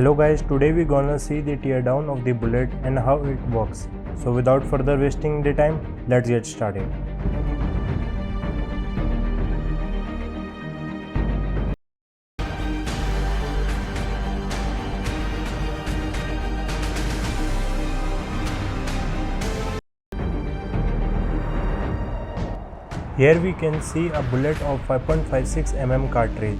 Hello guys, today we gonna see the teardown of the bullet and how it works. So without further wasting the time, let's get started. Here we can see a bullet of 5.56 mm cartridge.